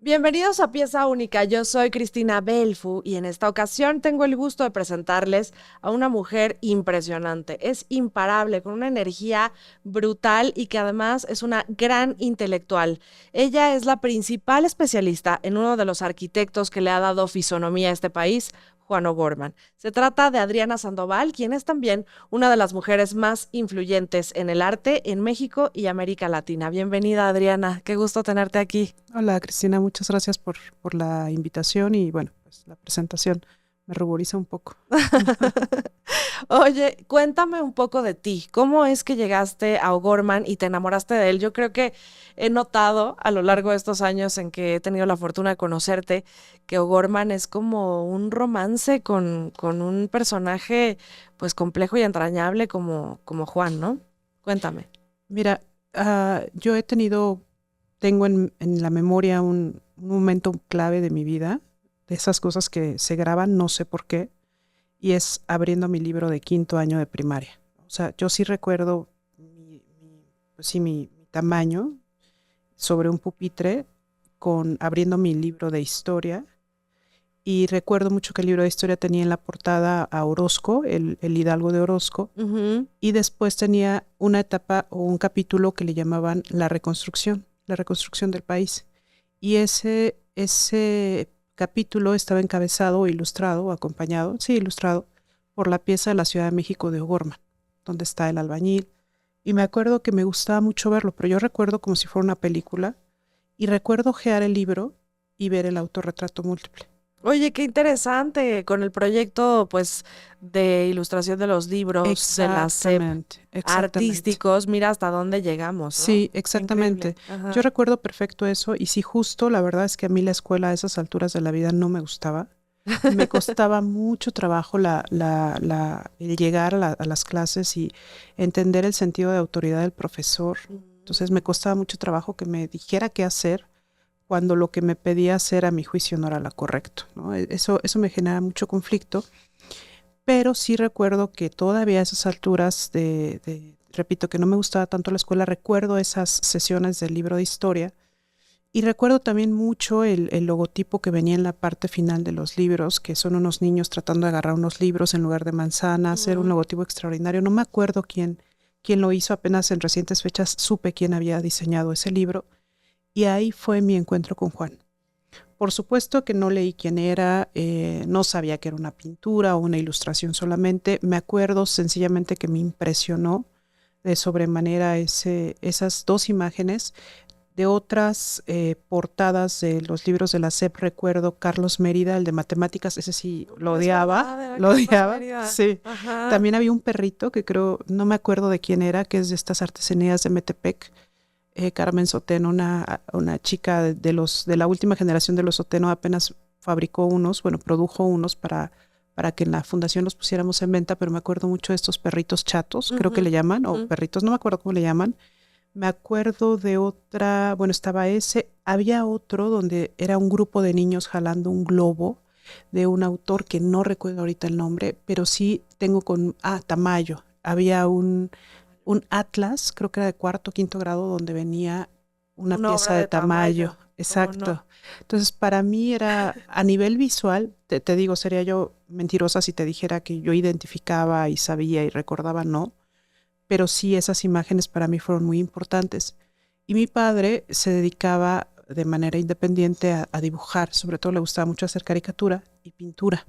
Bienvenidos a Pieza Única, yo soy Cristina Belfu y en esta ocasión tengo el gusto de presentarles a una mujer impresionante. Es imparable, con una energía brutal y que además es una gran intelectual. Ella es la principal especialista en uno de los arquitectos que le ha dado fisonomía a este país, Juan O'Gorman. Se trata de Adriana Sandoval, quien es también una de las mujeres más influyentes en el arte en México y América Latina. Bienvenida, Adriana, qué gusto tenerte aquí. Hola Cristina, muchas gracias por la invitación y bueno, pues la presentación me ruboriza un poco. Oye, cuéntame un poco de ti. ¿Cómo es que llegaste a O'Gorman y te enamoraste de él? Yo creo que he notado a lo largo de estos años en que he tenido la fortuna de conocerte que O'Gorman es como un romance con un personaje pues complejo y entrañable como Juan, ¿no? Cuéntame. Mira, yo tengo en la memoria un momento clave de mi vida, de esas cosas que se graban, no sé por qué, y es abriendo mi libro de quinto año de primaria. O sea, yo sí recuerdo pues sí, mi tamaño sobre un pupitre abriendo mi libro de historia. Y recuerdo mucho que el libro de historia tenía en la portada a Orozco, el Hidalgo de Orozco, Ujú. y después tenía una etapa o un capítulo que le llamaban la reconstrucción del país. Y ese capítulo estaba encabezado o ilustrado, o acompañado, sí, ilustrado, por la pieza de la Ciudad de México de O'Gorman, donde está el albañil. Y me acuerdo que me gustaba mucho verlo, pero yo recuerdo como si fuera una película, y recuerdo ojear el libro y ver el autorretrato múltiple. Oye, qué interesante con el proyecto, pues, de ilustración de los libros de la SEP Exactamente, exactamente. artísticos. Mira hasta dónde llegamos, ¿no? Sí, Qué increíble. exactamente. Yo Ajá. recuerdo perfecto eso y sí, justo la verdad es que a mí la escuela a esas alturas de la vida no me gustaba. Me costaba mucho trabajo el llegar a las clases y entender el sentido de autoridad del profesor. Entonces me costaba mucho trabajo que me dijera qué hacer cuando lo que me pedía hacer a mi juicio no era lo correcto, ¿no? Eso me genera mucho conflicto, pero sí recuerdo que todavía a esas alturas repito, que no me gustaba tanto la escuela, recuerdo esas sesiones del libro de historia y recuerdo también mucho el logotipo que venía en la parte final de los libros, que son unos niños tratando de agarrar unos libros en lugar de manzanas, era un Mm. logotipo extraordinario, no me acuerdo quién lo hizo, apenas en recientes fechas supe quién había diseñado ese libro y ahí fue mi encuentro con Juan. Por supuesto que no leí quién era, no sabía que era una pintura o una ilustración solamente. Me acuerdo sencillamente que me impresionó de sobremanera esas dos imágenes. De otras portadas de los libros de la SEP recuerdo Carlos Mérida, el de matemáticas, ese sí Es verdad, era lo Carlos odiaba, Mérida. sí. Ajá. También había un perrito que creo, no me acuerdo de quién era, que es de estas artesanías de Metepec, Carmen Soteno, una chica de la última generación de los Soteno, apenas fabricó unos, bueno, produjo unos para que en la fundación los pusiéramos en venta, pero me acuerdo mucho de estos perritos chatos, creo que Ujú, le llaman, o ujú. perritos, no me acuerdo cómo le llaman. Me acuerdo de otra, bueno, estaba ese, había otro donde era un grupo de niños jalando un globo de un autor que no recuerdo ahorita el nombre, pero sí tengo Tamayo. Había un atlas, creo que era de cuarto o quinto grado, donde venía una Una pieza obra de de Tamayo. Tamayo, ¿cómo no? Exacto. Entonces, para mí era, a nivel visual, te digo, sería yo mentirosa si te dijera que yo identificaba y sabía y recordaba, no, pero sí esas imágenes para mí fueron muy importantes. Y mi padre se dedicaba de manera independiente a dibujar, sobre todo le gustaba mucho hacer caricatura y pintura.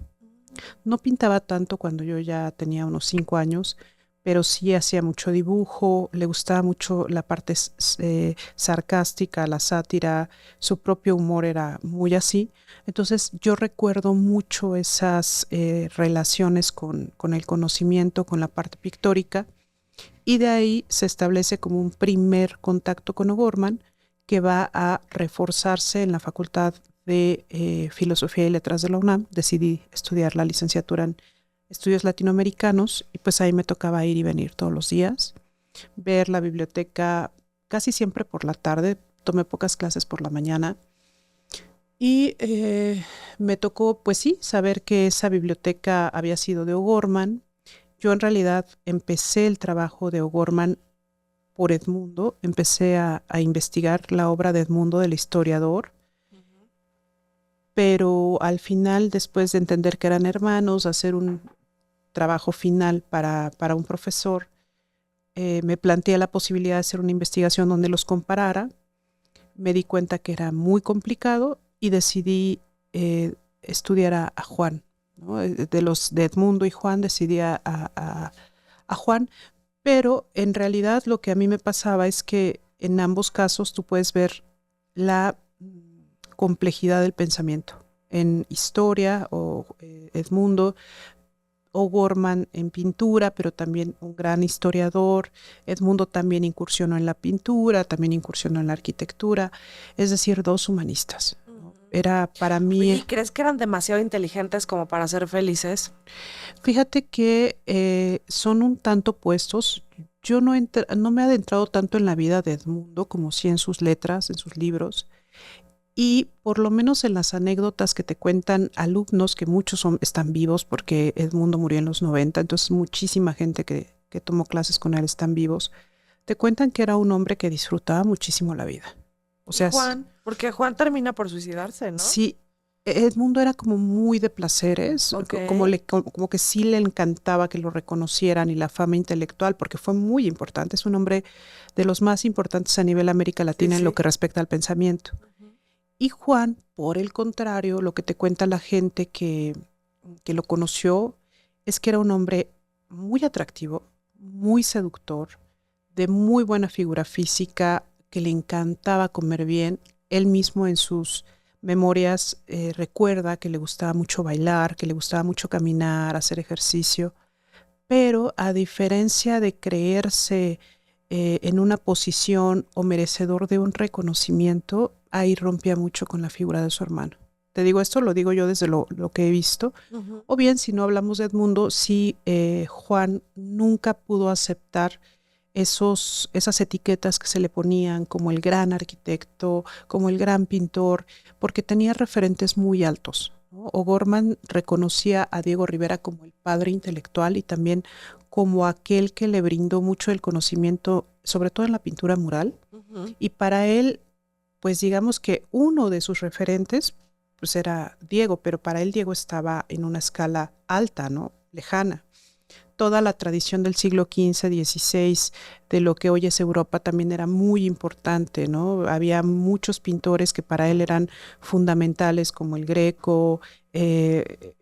No pintaba tanto cuando yo ya tenía unos 5 años, pero sí hacía mucho dibujo, le gustaba mucho la parte sarcástica, la sátira, su propio humor era muy así. Entonces yo recuerdo mucho esas relaciones con el conocimiento, con la parte pictórica, y de ahí se establece como un primer contacto con O'Gorman que va a reforzarse en la Facultad de Filosofía y Letras de la UNAM. Decidí estudiar la licenciatura en Estudios Latinoamericanos y pues ahí me tocaba ir y venir todos los días, ver la biblioteca casi siempre por la tarde, tomé pocas clases por la mañana y me tocó pues sí saber que esa biblioteca había sido de O'Gorman. Yo en realidad empecé el trabajo de O'Gorman por Edmundo, empecé a investigar la obra de Edmundo, del historiador, al final, después de entender que eran hermanos, hacer un trabajo final para un profesor, me planteé la posibilidad de hacer una investigación donde los comparara. Me di cuenta que era muy complicado y decidí estudiar a Juan, ¿no? De Edmundo y Juan decidí a Juan, pero en realidad lo que a mí me pasaba es que en ambos casos tú puedes ver la complejidad del pensamiento. En historia o Edmundo, O'Gorman en pintura, pero también un gran historiador. Edmundo también incursionó en la pintura, también incursionó en la arquitectura, es decir, dos humanistas, ¿no? Era para mí... ¿Y crees que eran demasiado inteligentes como para ser felices? Fíjate que son un tanto opuestos. Yo no me he adentrado tanto en la vida de Edmundo como sí en sus letras, en sus libros. Y por lo menos en las anécdotas que te cuentan alumnos, que muchos están vivos porque Edmundo murió en los 90, entonces muchísima gente que tomó clases con él están vivos, te cuentan que era un hombre que disfrutaba muchísimo la vida. O ¿Y sea, Juan? Porque Juan termina por suicidarse, ¿no? sí, Edmundo era como muy de placeres, Ok. como que sí le encantaba que lo reconocieran y la fama intelectual, porque fue muy importante, es un hombre de los más importantes a nivel América Latina en lo sí. que respecta al pensamiento. Ujú. Y Juan, por el contrario, lo que te cuenta la gente que lo conoció es que era un hombre muy atractivo, muy seductor, de muy buena figura física, que le encantaba comer bien. Él mismo en sus memorias recuerda que le gustaba mucho bailar, que le gustaba mucho caminar, hacer ejercicio, pero a diferencia de creerse en una posición o merecedor de un reconocimiento, ahí rompía mucho con la figura de su hermano. Te digo esto, lo digo yo desde lo que he visto. Ujú. O bien, si no hablamos de Edmundo, sí, Juan nunca pudo aceptar esas etiquetas que se le ponían como el gran arquitecto, como el gran pintor, porque tenía referentes muy altos, ¿no? O'Gorman reconocía a Diego Rivera como el padre intelectual y también como aquel que le brindó mucho el conocimiento, sobre todo en la pintura mural. Ujú. Y para él, pues digamos que uno de sus referentes, pues era Diego, pero para él Diego estaba en una escala alta, ¿no? Lejana. Toda la tradición del siglo XV, XVI, de lo que hoy es Europa, también era muy importante, ¿no? Había muchos pintores que para él eran fundamentales, como el Greco,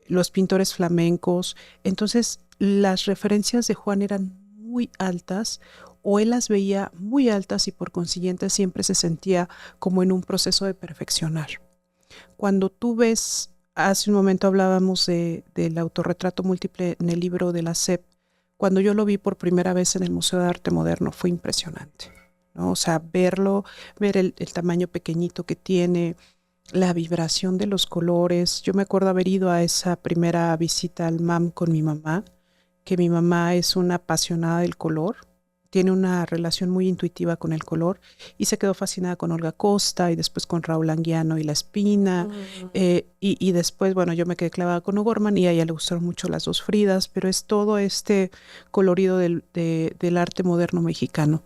los pintores flamencos. Entonces, las referencias de Juan eran muy altas, o él las veía muy altas y por consiguiente siempre se sentía como en un proceso de perfeccionar. Cuando tú ves, hace un momento hablábamos del autorretrato múltiple en el libro de la SEP, cuando yo lo vi por primera vez en el Museo de Arte Moderno fue impresionante, ¿no? O sea, ver el tamaño pequeñito que tiene, la vibración de los colores. Yo me acuerdo haber ido a esa primera visita al MAM con mi mamá, que mi mamá es una apasionada del color, tiene una relación muy intuitiva con el color y se quedó fascinada con Olga Costa y después con Raúl Anguiano y La Espina. Ujú. Y después, bueno, yo me quedé clavada con O'Gorman y a ella le gustaron mucho las dos Fridas, pero es todo este colorido del arte moderno mexicano.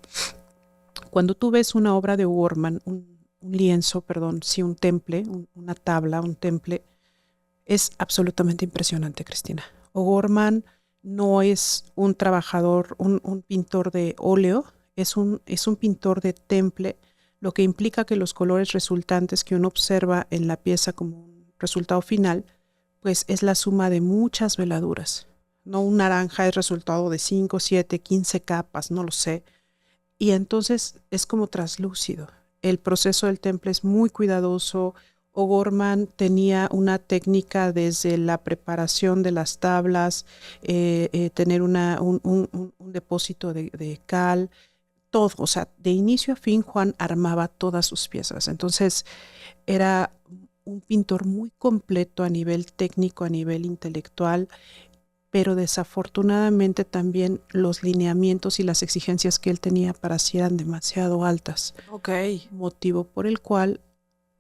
Cuando tú ves una obra de O'Gorman, un lienzo, perdón, sí, un temple, una tabla, un temple, es absolutamente impresionante, Cristina. O'Gorman no es un trabajador, un pintor de óleo, es un pintor de temple, lo que implica que los colores resultantes que uno observa en la pieza como un resultado final, pues es la suma de muchas veladuras. No un naranja es resultado de 5, 7, 15 capas, no lo sé. Y entonces es como traslúcido. El proceso del temple es muy cuidadoso. O'Gorman tenía una técnica desde la preparación de las tablas, tener un depósito de cal, todo, o sea, de inicio a fin Juan armaba todas sus piezas. Entonces era un pintor muy completo a nivel técnico, a nivel intelectual, pero desafortunadamente también los lineamientos y las exigencias que él tenía para sí eran demasiado altas, Ok. motivo por el cual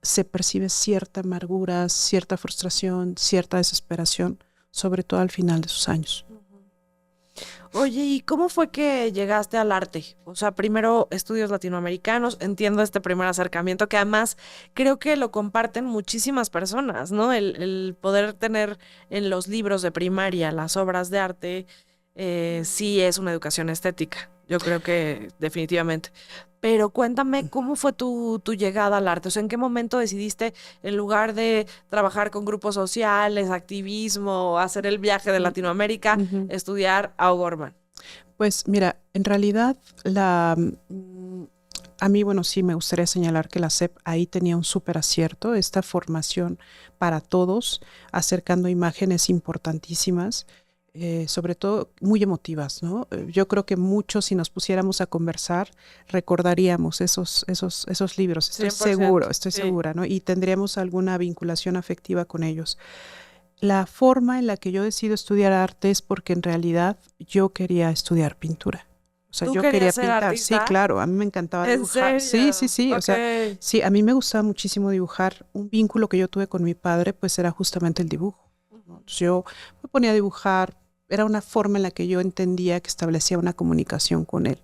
se percibe cierta amargura, cierta frustración, cierta desesperación, sobre todo al final de sus años. Ujú. Oye, ¿y cómo fue que llegaste al arte? O sea, primero estudios latinoamericanos, entiendo este primer acercamiento que además creo que lo comparten muchísimas personas, ¿no? El poder tener en los libros de primaria las obras de arte, sí es una educación estética, yo creo que definitivamente. Pero cuéntame, ¿cómo fue tu llegada al arte? O sea, ¿en qué momento decidiste, en lugar de trabajar con grupos sociales, activismo, hacer el viaje de Latinoamérica, Ujú. estudiar a O'Gorman? Pues mira, en realidad a mí, bueno, sí me gustaría señalar que la SEP ahí tenía un súper acierto, esta formación para todos, acercando imágenes importantísimas, sobre todo muy emotivas, ¿no? Yo creo que muchos, si nos pusiéramos a conversar, recordaríamos esos libros, estoy 100%, seguro, estoy sí. segura, ¿no? Y tendríamos alguna vinculación afectiva con ellos. La forma en la que yo decido estudiar arte es porque en realidad yo quería estudiar pintura. O sea, ¿Tú yo quería querías ser pintar. Sí, artista? claro, a mí me encantaba ¿En dibujar. Sí, sí, serio? sí. O Ok. sea, sí, a mí me gustaba muchísimo dibujar. Un vínculo que yo tuve con mi padre, pues era justamente el dibujo, ¿no? Entonces, yo me ponía a dibujar. Era una forma en la que yo entendía que establecía una comunicación con él.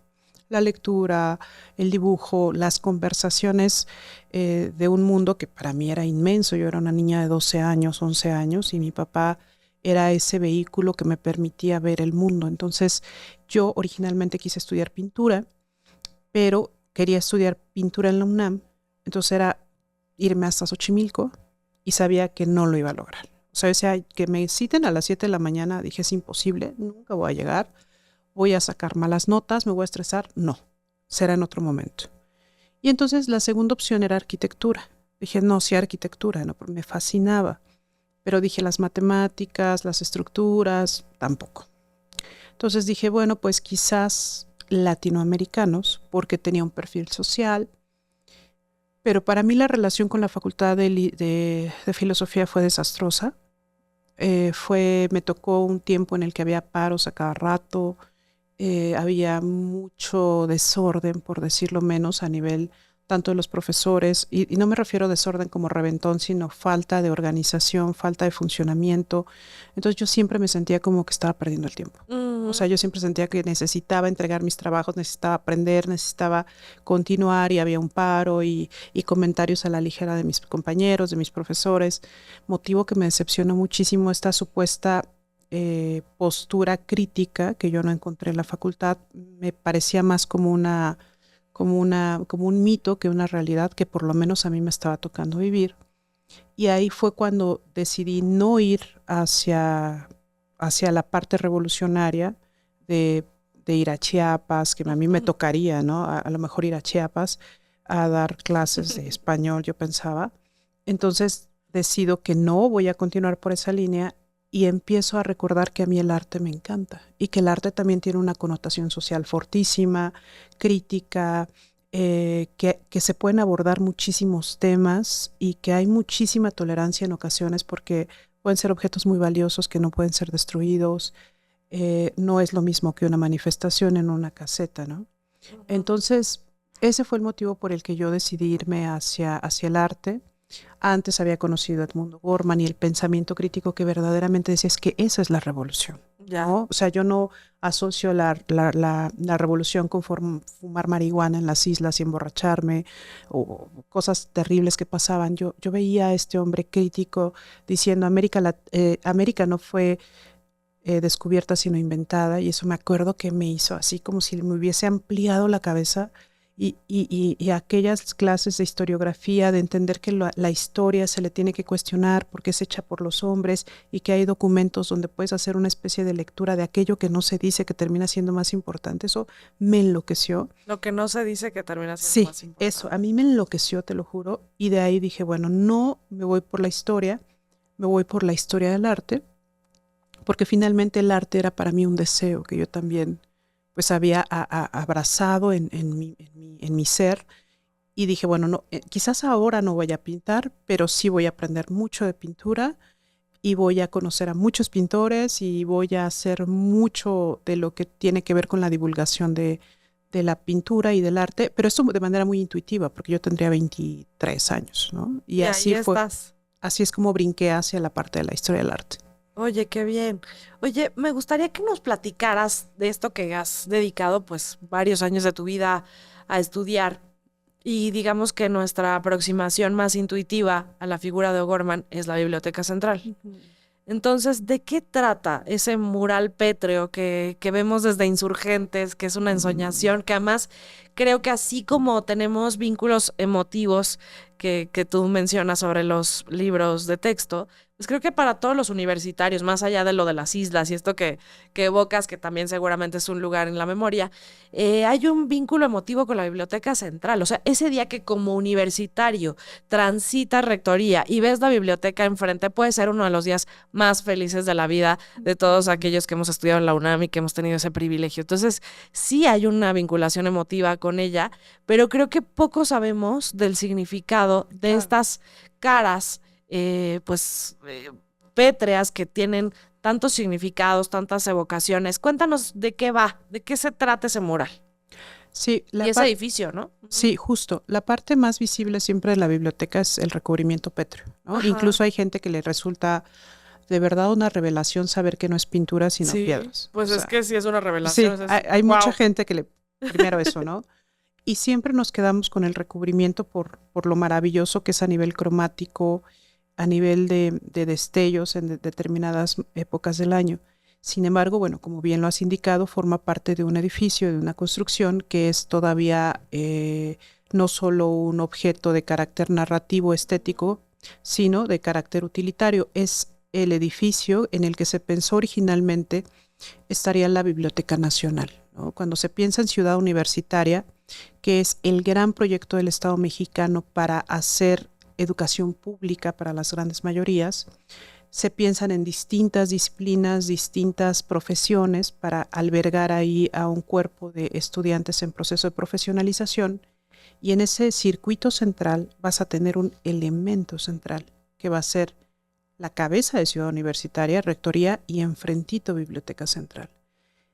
La lectura, el dibujo, las conversaciones de un mundo que para mí era inmenso. Yo era una niña de 12 años, 11 años, y mi papá era ese vehículo que me permitía ver el mundo. Entonces, yo originalmente quise estudiar pintura, pero quería estudiar pintura en la UNAM. Entonces era irme hasta Xochimilco y sabía que no lo iba a lograr. O sea, que me citen a las 7 de la mañana, dije, es imposible, nunca voy a llegar, voy a sacar malas notas, me voy a estresar. No, será en otro momento. Y entonces la segunda opción era arquitectura. Dije, no, sí, arquitectura, no, porque me fascinaba. Pero dije, las matemáticas, las estructuras, tampoco. Entonces dije, bueno, pues quizás latinoamericanos, porque tenía un perfil social, pero para mí la relación con la facultad de filosofía fue desastrosa. Me tocó un tiempo en el que había paros a cada rato, había mucho desorden, por decirlo menos, a nivel tanto de los profesores, y no me refiero a desorden como reventón, sino falta de organización, falta de funcionamiento. Entonces yo siempre me sentía como que estaba perdiendo el tiempo. O Ujú. sea, yo siempre sentía que necesitaba entregar mis trabajos, necesitaba aprender, necesitaba continuar y había un paro y comentarios a la ligera de mis compañeros, de mis profesores, motivo que me decepcionó muchísimo esta supuesta postura crítica que yo no encontré en la facultad. Me parecía más como un mito que una realidad que por lo menos a mí me estaba tocando vivir. Y ahí fue cuando decidí no ir hacia la parte revolucionaria de ir a Chiapas, que a mí me tocaría, ¿no? A lo mejor ir a Chiapas a dar clases de español, yo pensaba. Entonces decido que no voy a continuar por esa línea y empiezo a recordar que a mí el arte me encanta y que el arte también tiene una connotación social fortísima, crítica, que se pueden abordar muchísimos temas y que hay muchísima tolerancia en ocasiones porque pueden ser objetos muy valiosos que no pueden ser destruidos. No es lo mismo que una manifestación en una caseta, ¿no? Ujú. Entonces, ese fue el motivo por el que yo decidí irme hacia el arte. Antes había conocido a Edmundo Gorman y el pensamiento crítico que verdaderamente decía es que esa es la revolución, Ya. ¿no? O sea, yo no asocio la revolución con fumar marihuana en las islas y emborracharme o cosas terribles que pasaban. Yo veía a este hombre crítico diciendo América no fue descubierta sino inventada y eso me acuerdo que me hizo así como si me hubiese ampliado la cabeza y aquellas clases de historiografía, de entender que la historia se le tiene que cuestionar porque es hecha por los hombres y que hay documentos donde puedes hacer una especie de lectura de aquello que no se dice que termina siendo más importante. Eso me enloqueció. Lo que no se dice que termina siendo Sí, más eso, a importante. mí me enloqueció, te lo juro. Y de ahí dije, bueno, no me voy por la historia, me voy por la historia del arte, porque finalmente el arte era para mí un deseo que yo también pues había abrazado en mi ser y dije, bueno, no, quizás ahora no voy a pintar, pero sí voy a aprender mucho de pintura y voy a conocer a muchos pintores y voy a hacer mucho de lo que tiene que ver con la divulgación de la pintura y del arte, pero esto de manera muy intuitiva, porque yo tendría 23 años, ¿no? Y Y ahí estás. así es como brinqué hacia la parte de la historia del arte. Oye, qué bien. Oye, me gustaría que nos platicaras de esto que has dedicado pues varios años de tu vida a estudiar y digamos que nuestra aproximación más intuitiva a la figura de O'Gorman es la Biblioteca Central. Ujú. Entonces, ¿de qué trata ese mural pétreo que vemos desde Insurgentes, que es una ensoñación, que además creo que así como tenemos vínculos emotivos que tú mencionas sobre los libros de texto, pues creo que para todos los universitarios, más allá de lo de las islas y esto que evocas, que también seguramente es un lugar en la memoria, hay un vínculo emotivo con la Biblioteca Central. O sea, ese día que como universitario transitas rectoría y ves la biblioteca enfrente, puede ser uno de los días más felices de la vida de todos aquellos que hemos estudiado en la UNAM y que hemos tenido ese privilegio. Entonces, sí hay una vinculación emotiva con ella, pero creo que poco sabemos del significado de Claro. estas caras, pétreas que tienen tantos significados, tantas evocaciones. Cuéntanos de qué va, de qué se trata ese mural Sí, y ese edificio, ¿no? sí, justo. La parte más visible siempre de la biblioteca es el recubrimiento pétreo, ¿no? Ajá. Incluso hay gente que le resulta de verdad una revelación saber que no es pintura, sino Sí, piedras. O pues es sea, que sí es una sí, revelación, es hay mucha wow. gente que le, primero eso, ¿no? Y siempre nos quedamos con el recubrimiento por lo maravilloso que es a nivel cromático, a nivel de destellos en determinadas épocas del año. Sin embargo, bueno, como bien lo has indicado, forma parte de un edificio, de una construcción que es todavía no solo un objeto de carácter narrativo estético, sino de carácter utilitario. Es el edificio en el que se pensó originalmente estaría la Biblioteca Nacional, ¿no? Cuando se piensa en Ciudad Universitaria, que es el gran proyecto del Estado mexicano para hacer educación pública para las grandes mayorías, se piensan en distintas disciplinas, distintas profesiones para albergar ahí a un cuerpo de estudiantes en proceso de profesionalización, y en ese circuito central vas a tener un elemento central que va a ser la cabeza de Ciudad Universitaria, Rectoría y enfrentito Biblioteca Central.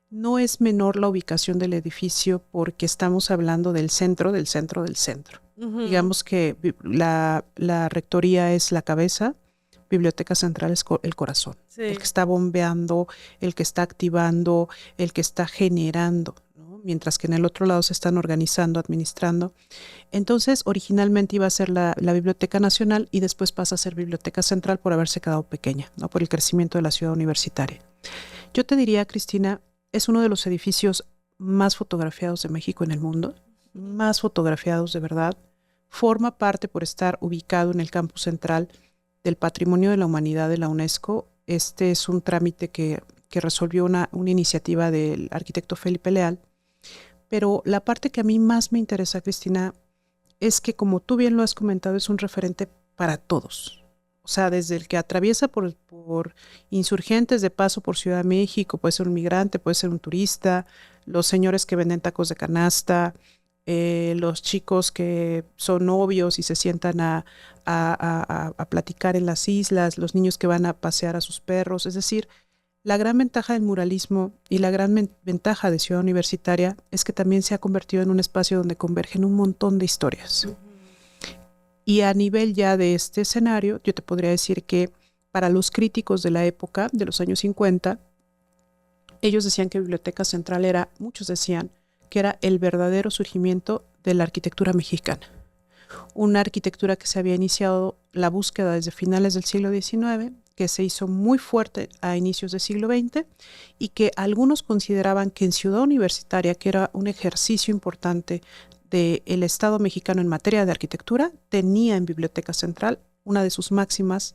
No es menor la ubicación del edificio porque estamos hablando del centro, del centro, del centro. Ujú. Digamos que la rectoría es la cabeza, Biblioteca Central es el corazón, el que Sí. está bombeando, el que está activando, el que está generando, ¿no? Mientras que en el otro lado se están organizando, administrando. Entonces, originalmente iba a ser la Biblioteca Nacional y después pasa a ser Biblioteca Central por haberse quedado pequeña, ¿no? Por el crecimiento de la ciudad universitaria. Yo te diría, Cristina, es uno de los edificios más fotografiados de México en el mundo, más fotografiados de verdad. Forma parte por estar ubicado en el campus central del Patrimonio de la Humanidad de la UNESCO. Este es un trámite que resolvió una iniciativa del arquitecto Felipe Leal. Pero la parte que a mí más me interesa, Cristina, es que, como tú bien lo has comentado, es un referente para todos. O sea, desde el que atraviesa por insurgentes de paso por Ciudad de México, puede ser un migrante, puede ser un turista, los señores que venden tacos de canasta, los chicos que son novios y se sientan a platicar en las islas, los niños que van a pasear a sus perros. Es decir, la gran ventaja del muralismo y la gran ventaja de Ciudad Universitaria es que también se ha convertido en un espacio donde convergen un montón de historias. Ujú. Y a nivel ya de este escenario, yo te podría decir que para los críticos de la época, de los años 50, ellos decían que Biblioteca Central era, muchos decían, que era el verdadero surgimiento de la arquitectura mexicana. Una arquitectura que se había iniciado la búsqueda desde finales del siglo XIX, que se hizo muy fuerte a inicios del siglo XX y que algunos consideraban que en Ciudad Universitaria, que era un ejercicio importante del Estado mexicano en materia de arquitectura, tenía en Biblioteca Central una de sus máximas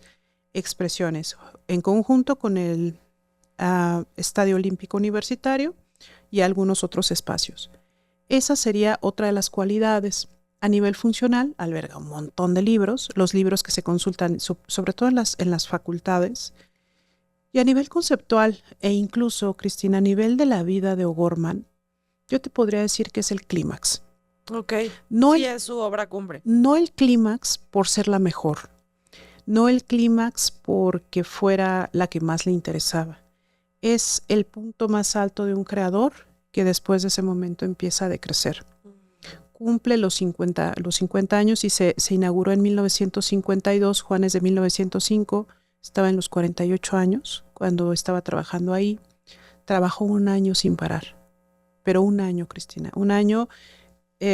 expresiones, en conjunto con el Estadio Olímpico Universitario y algunos otros espacios. Esa sería otra de las cualidades. A nivel funcional, alberga un montón de libros, los libros que se consultan sobre todo en las facultades. Y a nivel conceptual e incluso, Cristina, a nivel de la vida de O'Gorman, yo te podría decir que es el clímax. Ok, No sí el, es su obra cumbre. no el clímax por ser la mejor, no el clímax porque fuera la que más le interesaba. Es el punto más alto de un creador que después de ese momento empieza a decrecer. Cumple los 50 años y se inauguró en 1952, Juanes de 1905, estaba en los 48 años cuando estaba trabajando ahí. Trabajó un año sin parar, pero un año, Cristina, un año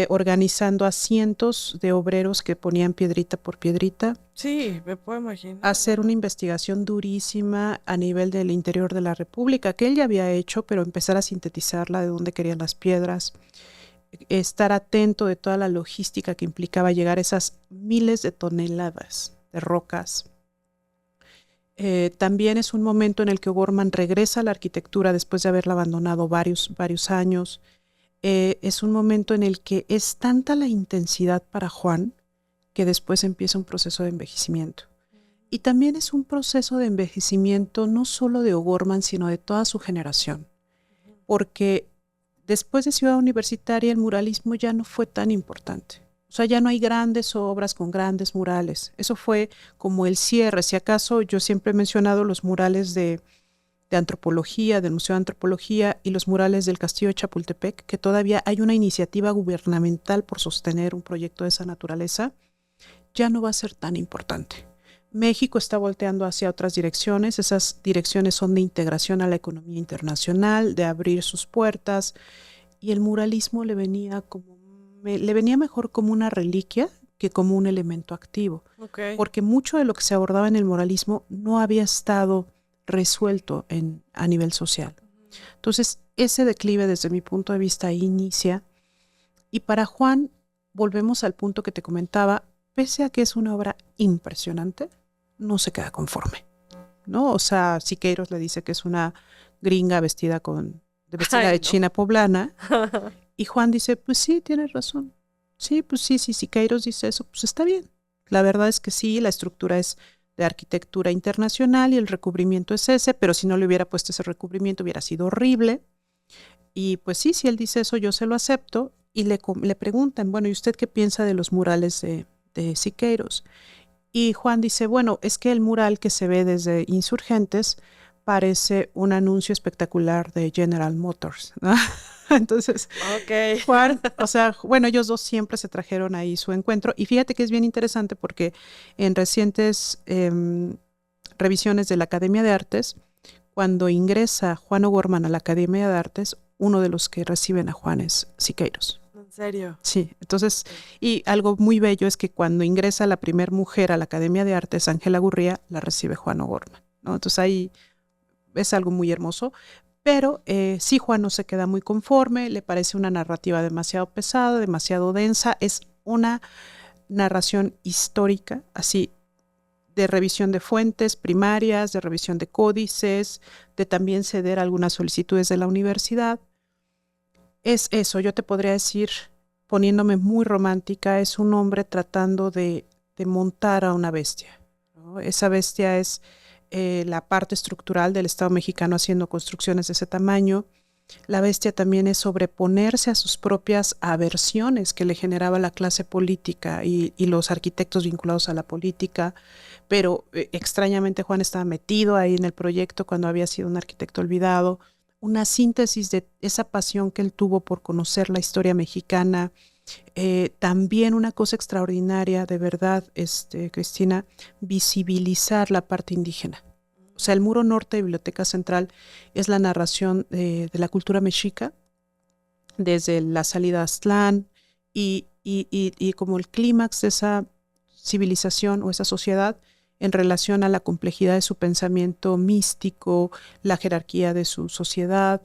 organizando a cientos de obreros que ponían piedrita por piedrita, Sí, me puedo imaginar. hacer una investigación durísima a nivel del interior de la República, que él ya había hecho, pero empezar a sintetizarla de dónde querían las piedras, estar atento de toda la logística que implicaba llegar a esas miles de toneladas de rocas. También es un momento en el que O'Gorman regresa a la arquitectura después de haberla abandonado varios años. Es un momento en el que es tanta la intensidad para Juan que después empieza un proceso de envejecimiento. Y también es un proceso de envejecimiento no solo de O'Gorman, sino de toda su generación. Porque después de Ciudad Universitaria el muralismo ya no fue tan importante. O sea, ya no hay grandes obras con grandes murales. Eso fue como el cierre. Si acaso yo siempre he mencionado los murales de antropología, del Museo de Antropología y los murales del Castillo de Chapultepec, que todavía hay una iniciativa gubernamental por sostener un proyecto de esa naturaleza, ya no va a ser tan importante. México está volteando hacia otras direcciones. Esas direcciones son de integración a la economía internacional, de abrir sus puertas, y el muralismo le venía mejor como una reliquia que como un elemento activo, porque mucho de lo que se abordaba en el muralismo no había estado resuelto a nivel social. Entonces, ese declive desde mi punto de vista inicia, y para Juan, volvemos al punto que te comentaba, pese a que es una obra impresionante, no se queda conforme, ¿no? O sea, Siqueiros le dice que es una gringa vestida de china poblana, y Juan dice, pues sí, tienes razón. Sí, pues sí, si Siqueiros dice eso, pues está bien. La verdad es que sí, la estructura es de arquitectura internacional y el recubrimiento es ese, pero si no le hubiera puesto ese recubrimiento hubiera sido horrible. Y pues sí, si él dice eso, yo se lo acepto. Y le preguntan, bueno, ¿y usted qué piensa de los murales de Siqueiros? Y Juan dice, bueno, es que el mural que se ve desde Insurgentes parece un anuncio espectacular de General Motors, ¿no? Entonces, Juan, o sea, bueno, ellos dos siempre se trajeron ahí su encuentro. Y fíjate que es bien interesante porque en recientes revisiones de la Academia de Artes, cuando ingresa Juan O'Gorman a la Academia de Artes, uno de los que reciben a Juan es Siqueiros. ¿En serio? Sí, entonces, y algo muy bello es que cuando ingresa la primera mujer a la Academia de Artes, Ángela Gurría, la recibe Juan O'Gorman, ¿no? Entonces ahí es algo muy hermoso, pero sí, Juan no se queda muy conforme, le parece una narrativa demasiado pesada, demasiado densa, es una narración histórica, así, de revisión de fuentes primarias, de revisión de códices, de también ceder algunas solicitudes de la universidad. Es eso, yo te podría decir, poniéndome muy romántica, es un hombre tratando de montar a una bestia, ¿no? Esa bestia es la parte estructural del Estado mexicano haciendo construcciones de ese tamaño. La bestia también es sobreponerse a sus propias aversiones que le generaba la clase política y los arquitectos vinculados a la política, pero extrañamente Juan estaba metido ahí en el proyecto cuando había sido un arquitecto olvidado. Una síntesis de esa pasión que él tuvo por conocer la historia mexicana. También una cosa extraordinaria, de verdad, Cristina, visibilizar la parte indígena. O sea, el muro norte de Biblioteca Central es la narración de la cultura mexica, desde la salida a Aztlán y como el clímax de esa civilización o esa sociedad en relación a la complejidad de su pensamiento místico, la jerarquía de su sociedad.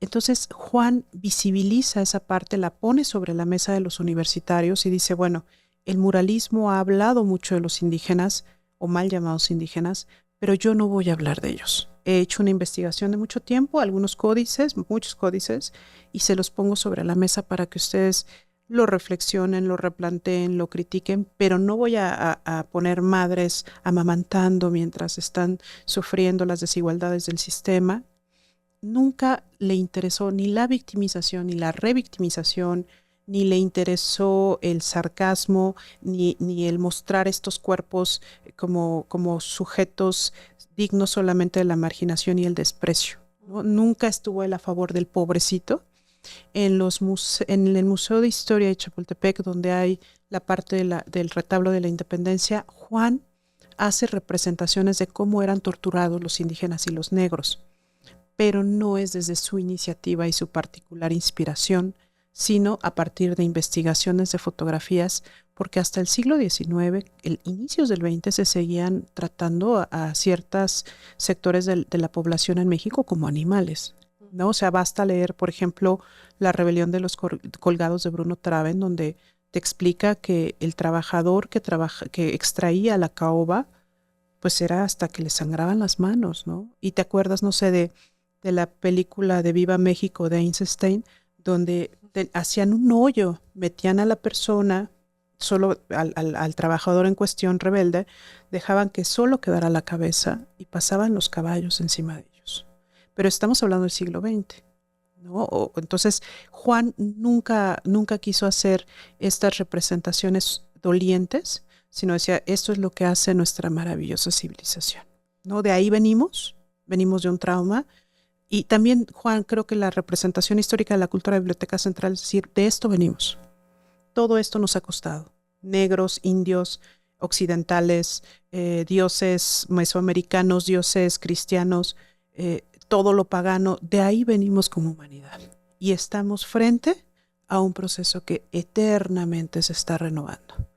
Entonces Juan visibiliza esa parte, la pone sobre la mesa de los universitarios y dice, bueno, el muralismo ha hablado mucho de los indígenas o mal llamados indígenas, pero yo no voy a hablar de ellos. He hecho una investigación de mucho tiempo, algunos códices, muchos códices, y se los pongo sobre la mesa para que ustedes lo reflexionen, lo replanteen, lo critiquen, pero no voy a poner madres amamantando mientras están sufriendo las desigualdades del sistema. Nunca le interesó ni la victimización, ni la revictimización, ni le interesó el sarcasmo, ni el mostrar estos cuerpos como sujetos dignos solamente de la marginación y el desprecio, ¿no? Nunca estuvo él a favor del pobrecito. En el Museo de Historia de Chapultepec, donde hay la parte del retablo de la Independencia, Juan hace representaciones de cómo eran torturados los indígenas y los negros, pero no es desde su iniciativa y su particular inspiración, sino a partir de investigaciones de fotografías, porque hasta el siglo XIX, inicios del XX, se seguían tratando a ciertos sectores de la población en México como animales, ¿no? O sea, basta leer, por ejemplo, La rebelión de los colgados de Bruno Traven, donde te explica que el trabajador que extraía la caoba, pues era hasta que le sangraban las manos, ¿no? Y te acuerdas, no sé, de la película de Viva México de Einstein, donde hacían un hoyo, metían a la persona, solo al trabajador en cuestión rebelde, dejaban que solo quedara la cabeza y pasaban los caballos encima de ellos. Pero estamos hablando del siglo XX, ¿no? Entonces, Juan nunca quiso hacer estas representaciones dolientes, sino decía, esto es lo que hace nuestra maravillosa civilización, ¿no? De ahí venimos de un trauma. Y también, Juan, creo que la representación histórica de la cultura de la Biblioteca Central es decir, de esto venimos. Todo esto nos ha costado. Negros, indios, occidentales, dioses mesoamericanos, dioses cristianos, todo lo pagano, de ahí venimos como humanidad. Y estamos frente a un proceso que eternamente se está renovando.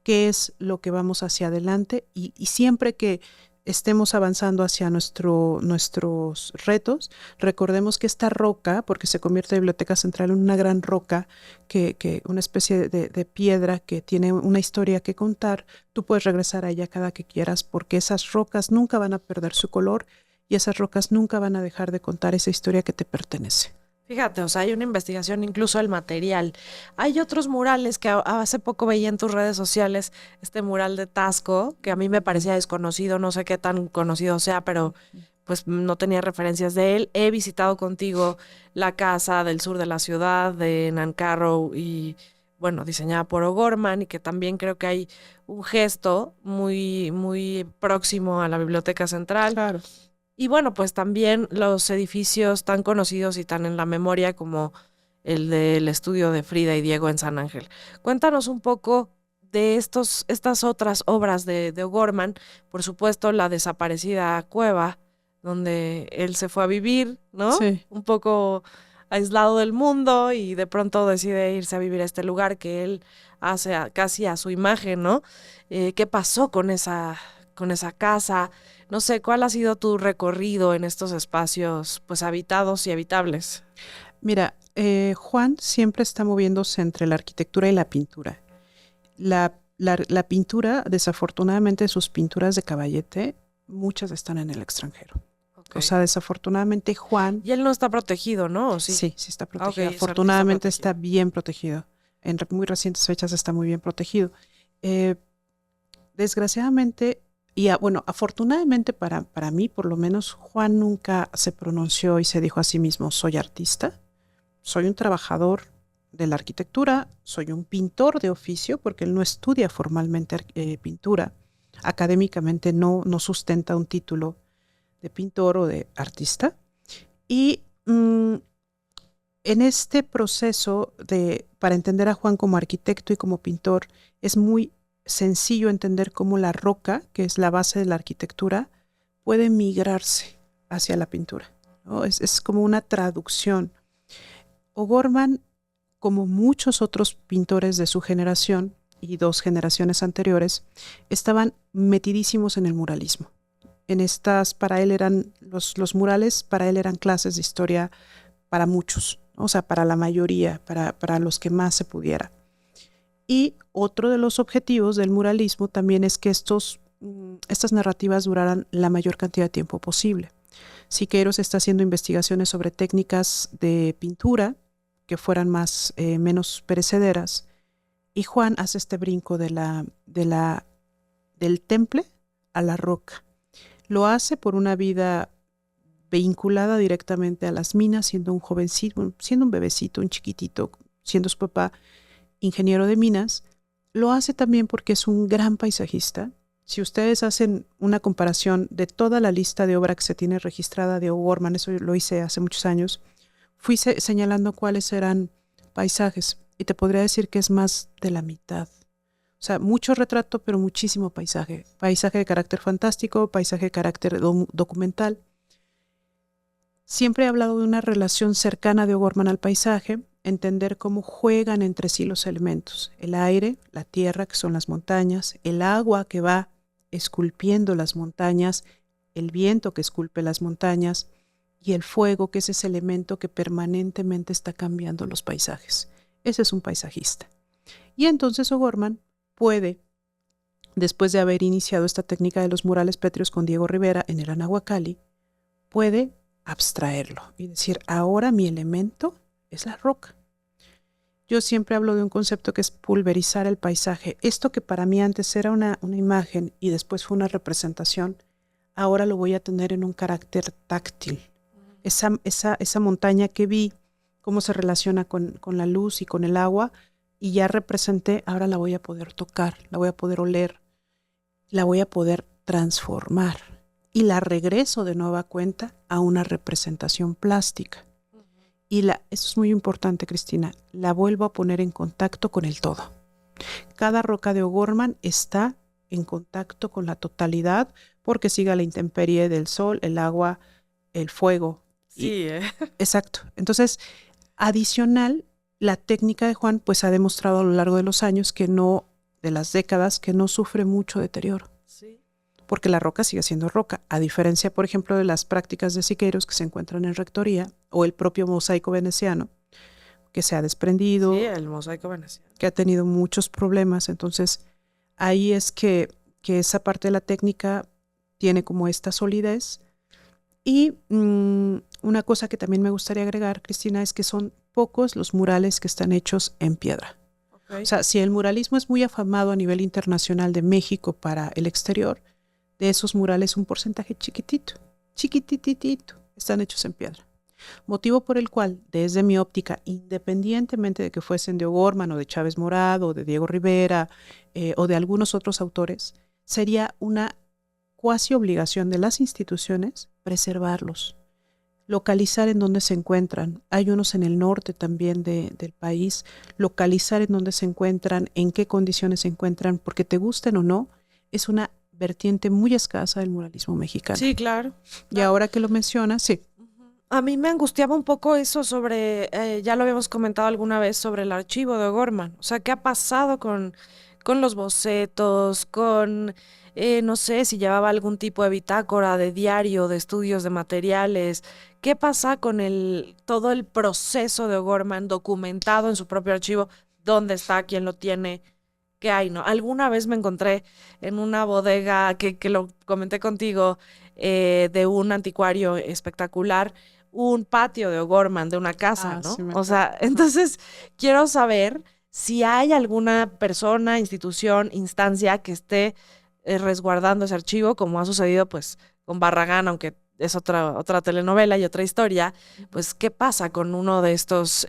¿Qué es lo que vamos hacia adelante? Y siempre que estemos avanzando hacia nuestros retos, recordemos que esta roca, porque se convierte la Biblioteca Central en una gran roca, que una especie de piedra que tiene una historia que contar, tú puedes regresar a ella cada que quieras, porque esas rocas nunca van a perder su color y esas rocas nunca van a dejar de contar esa historia que te pertenece. Fíjate, o sea, hay una investigación incluso del material. Hay otros murales que hace poco veía en tus redes sociales, este mural de Tasco, que a mí me parecía desconocido, no sé qué tan conocido sea, pero pues no tenía referencias de él. He visitado contigo la casa del sur de la ciudad, de Nancarrow, y bueno, diseñada por O'Gorman, y que también creo que hay un gesto muy, muy próximo a la Biblioteca Central. Claro. Y bueno, pues también los edificios tan conocidos y tan en la memoria como el del estudio de Frida y Diego en San Ángel. Cuéntanos un poco de estas otras obras de O'Gorman, por supuesto la desaparecida cueva, donde él se fue a vivir, ¿no? Sí. Un poco aislado del mundo y de pronto decide irse a vivir a este lugar que él hace casi a su imagen, ¿no? ¿Qué pasó con esa casa? No sé, ¿cuál ha sido tu recorrido en estos espacios pues habitados y habitables? Mira, Juan siempre está moviéndose entre la arquitectura y la pintura. La pintura, desafortunadamente, sus pinturas de Caballete, muchas están en el extranjero. Okay. O sea, desafortunadamente Juan... Y él no está protegido, ¿no? Sí, sí está protegido. Okay, afortunadamente está bien protegido. En muy recientes fechas está muy bien protegido. Desgraciadamente... Y bueno, afortunadamente para mí, por lo menos, Juan nunca se pronunció y se dijo a sí mismo, soy artista, soy un trabajador de la arquitectura, soy un pintor de oficio, porque él no estudia formalmente pintura, académicamente no sustenta un título de pintor o de artista. Y en este proceso para entender a Juan como arquitecto y como pintor, es muy sencillo entender cómo la roca, que es la base de la arquitectura, puede migrarse hacia la pintura, ¿no? Es como una traducción. O'Gorman, como muchos otros pintores de su generación y 2 generaciones anteriores, estaban metidísimos en el muralismo. Para él eran los murales, para él eran clases de historia para muchos, ¿no? O sea, para la mayoría, para los que más se pudiera. Y otro de los objetivos del muralismo también es que estas narrativas duraran la mayor cantidad de tiempo posible. Siqueiros está haciendo investigaciones sobre técnicas de pintura que fueran menos perecederas, y Juan hace este brinco del temple a la roca. Lo hace por una vida vinculada directamente a las minas, siendo un jovencito, siendo un bebecito, un chiquitito, siendo su papá ingeniero de minas. Lo hace también porque es un gran paisajista. Si ustedes hacen una comparación de toda la lista de obra que se tiene registrada de O'Gorman, eso lo hice hace muchos años, fui señalando cuáles eran paisajes y te podría decir que es más de la mitad. O sea, mucho retrato, pero muchísimo paisaje. Paisaje de carácter fantástico, paisaje de carácter documental. Siempre he hablado de una relación cercana de O'Gorman al paisaje, entender cómo juegan entre sí los elementos. El aire, la tierra, que son las montañas, el agua que va esculpiendo las montañas, el viento que esculpe las montañas y el fuego, que es ese elemento que permanentemente está cambiando los paisajes. Ese es un paisajista. Y entonces O'Gorman puede, después de haber iniciado esta técnica de los murales pétreos con Diego Rivera en el Anahuacalli, puede abstraerlo y decir, ahora mi elemento es la roca. Yo siempre hablo de un concepto que es pulverizar el paisaje. Esto que para mí antes era una imagen y después fue una representación, ahora lo voy a tener en un carácter táctil. Esa montaña que vi, cómo se relaciona con la luz y con el agua, y ya representé, ahora la voy a poder tocar, la voy a poder oler, la voy a poder transformar. Y la regreso de nueva cuenta a una representación plástica. Y eso es muy importante, Cristina, la vuelvo a poner en contacto con el todo. Cada roca de O'Gorman está en contacto con la totalidad porque sigue la intemperie del sol, el agua, el fuego. Sí, Exacto. Entonces, adicional, la técnica de Juan pues ha demostrado a lo largo de los años de las décadas, que no sufre mucho deterioro. Sí. Porque la roca sigue siendo roca, a diferencia, por ejemplo, de las prácticas de Siqueiros que se encuentran en Rectoría, o el propio mosaico veneciano, que se ha desprendido. Sí, el mosaico veneciano. Que ha tenido muchos problemas. Entonces, ahí es que esa parte de la técnica tiene como esta solidez. Y una cosa que también me gustaría agregar, Cristina, es que son pocos los murales que están hechos en piedra. Okay. O sea, si el muralismo es muy afamado a nivel internacional de México para el exterior, de esos murales un porcentaje chiquititito, están hechos en piedra. Motivo por el cual, desde mi óptica, independientemente de que fuesen de O'Gorman o de Chávez Morado o de Diego Rivera o de algunos otros autores, sería una cuasi obligación de las instituciones preservarlos, localizar en dónde se encuentran. Hay unos en el norte también del país, localizar en dónde se encuentran, en qué condiciones se encuentran, porque te gusten o no, es una vertiente muy escasa del muralismo mexicano. Sí, claro. Y ahora que lo mencionas, sí. A mí me angustiaba un poco eso sobre, ya lo habíamos comentado alguna vez, sobre el archivo de O'Gorman. O sea, ¿qué ha pasado con los bocetos, no sé, si llevaba algún tipo de bitácora, de diario, de estudios de materiales? ¿Qué pasa con todo el proceso de O'Gorman documentado en su propio archivo? ¿Dónde está? ¿Quién lo tiene? ¿Qué hay, no? Alguna vez me encontré en una bodega que lo comenté contigo, de un anticuario espectacular, un patio de O'Gorman de una casa, ¿no? Sí, o sea, entonces quiero saber si hay alguna persona, institución, instancia que esté resguardando ese archivo, como ha sucedido pues con Barragán, aunque es otra telenovela y otra historia. Pues, ¿qué pasa con uno de estos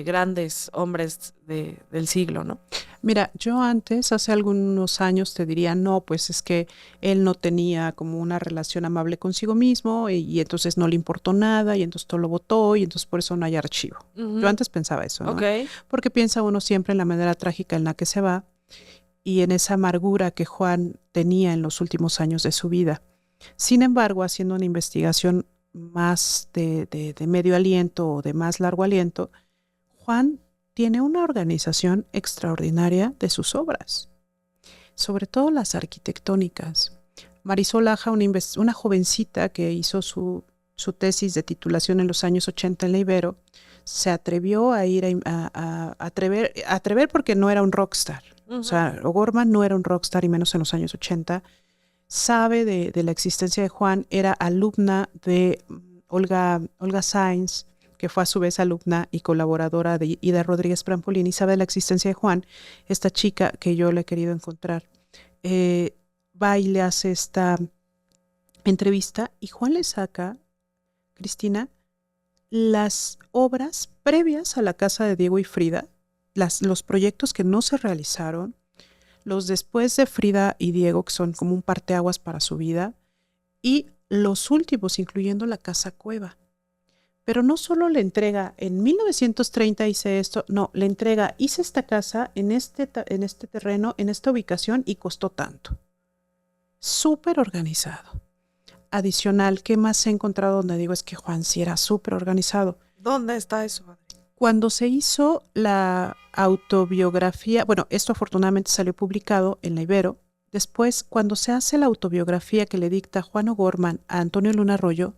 grandes hombres del siglo, no? Mira, yo antes, hace algunos años, te diría, no, pues es que él no tenía como una relación amable consigo mismo y entonces no le importó nada y entonces todo lo votó y entonces por eso no hay archivo. Yo antes pensaba eso, ¿no? Okay. Porque piensa uno siempre en la manera trágica en la que se va y en esa amargura que Juan tenía en los últimos años de su vida. Sin embargo, haciendo una investigación más de medio aliento o de más largo aliento, Juan tiene una organización extraordinaria de sus obras, sobre todo las arquitectónicas. Marisol Aja, una jovencita que hizo su tesis de titulación en los años 80 en la Ibero, se atrevió a ir a atrever porque no era un rockstar. O sea, O'Gorman no era un rockstar y menos en los años 80. Sabe de la existencia de Juan, era alumna de Olga Sáenz, que fue a su vez alumna y colaboradora de Ida Rodríguez Prampolini, sabe de la existencia de Juan, esta chica que yo le he querido encontrar. Va y le hace esta entrevista y Juan le saca, Cristina, las obras previas a la casa de Diego y Frida, los proyectos que no se realizaron, los después de Frida y Diego, que son como un parteaguas para su vida, y los últimos, incluyendo la casa cueva. Pero no solo le entrega, en 1930 hice esto, no, le entrega, hice esta casa en este terreno, en esta ubicación y costó tanto. Súper organizado. Adicional, ¿qué más he encontrado donde digo es que Juan sí era súper organizado? ¿Dónde está eso, Adri? Cuando se hizo la autobiografía, bueno, esto afortunadamente salió publicado en la Ibero. Después, cuando se hace la autobiografía que le dicta Juan O'Gorman a Antonio Luna Arroyo,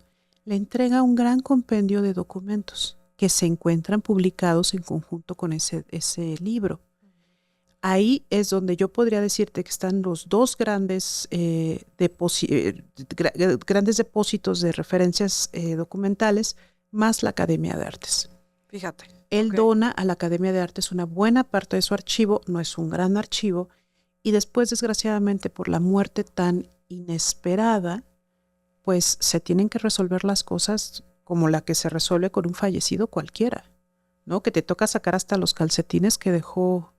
le entrega un gran compendio de documentos que se encuentran publicados en conjunto con ese libro. Ahí es donde yo podría decirte que están los dos grandes depósitos de referencias documentales, más la Academia de Artes. Fíjate. Él dona a la Academia de Artes una buena parte de su archivo, no es un gran archivo, y después, desgraciadamente, por la muerte tan inesperada, pues se tienen que resolver las cosas como la que se resuelve con un fallecido cualquiera, ¿no? Que te toca sacar hasta los calcetines que dejó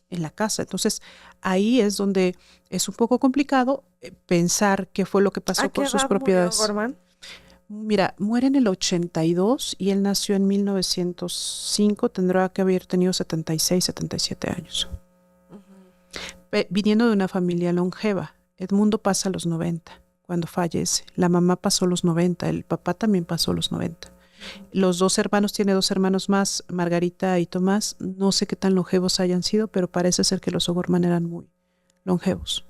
en la casa. Entonces, ahí es donde es un poco complicado pensar qué fue lo que pasó con sus propiedades. ¿A qué edad murió O'Gorman? Mira, muere en el 82 y él nació en 1905, tendrá que haber tenido 76, 77 años. Viniendo de una familia longeva. Edmundo pasa los 90 cuando fallece. La mamá pasó los 90, el papá también pasó los 90. Los dos hermanos, tiene dos hermanos más, Margarita y Tomás. No sé qué tan longevos hayan sido, pero parece ser que los O'Gorman eran muy longevos.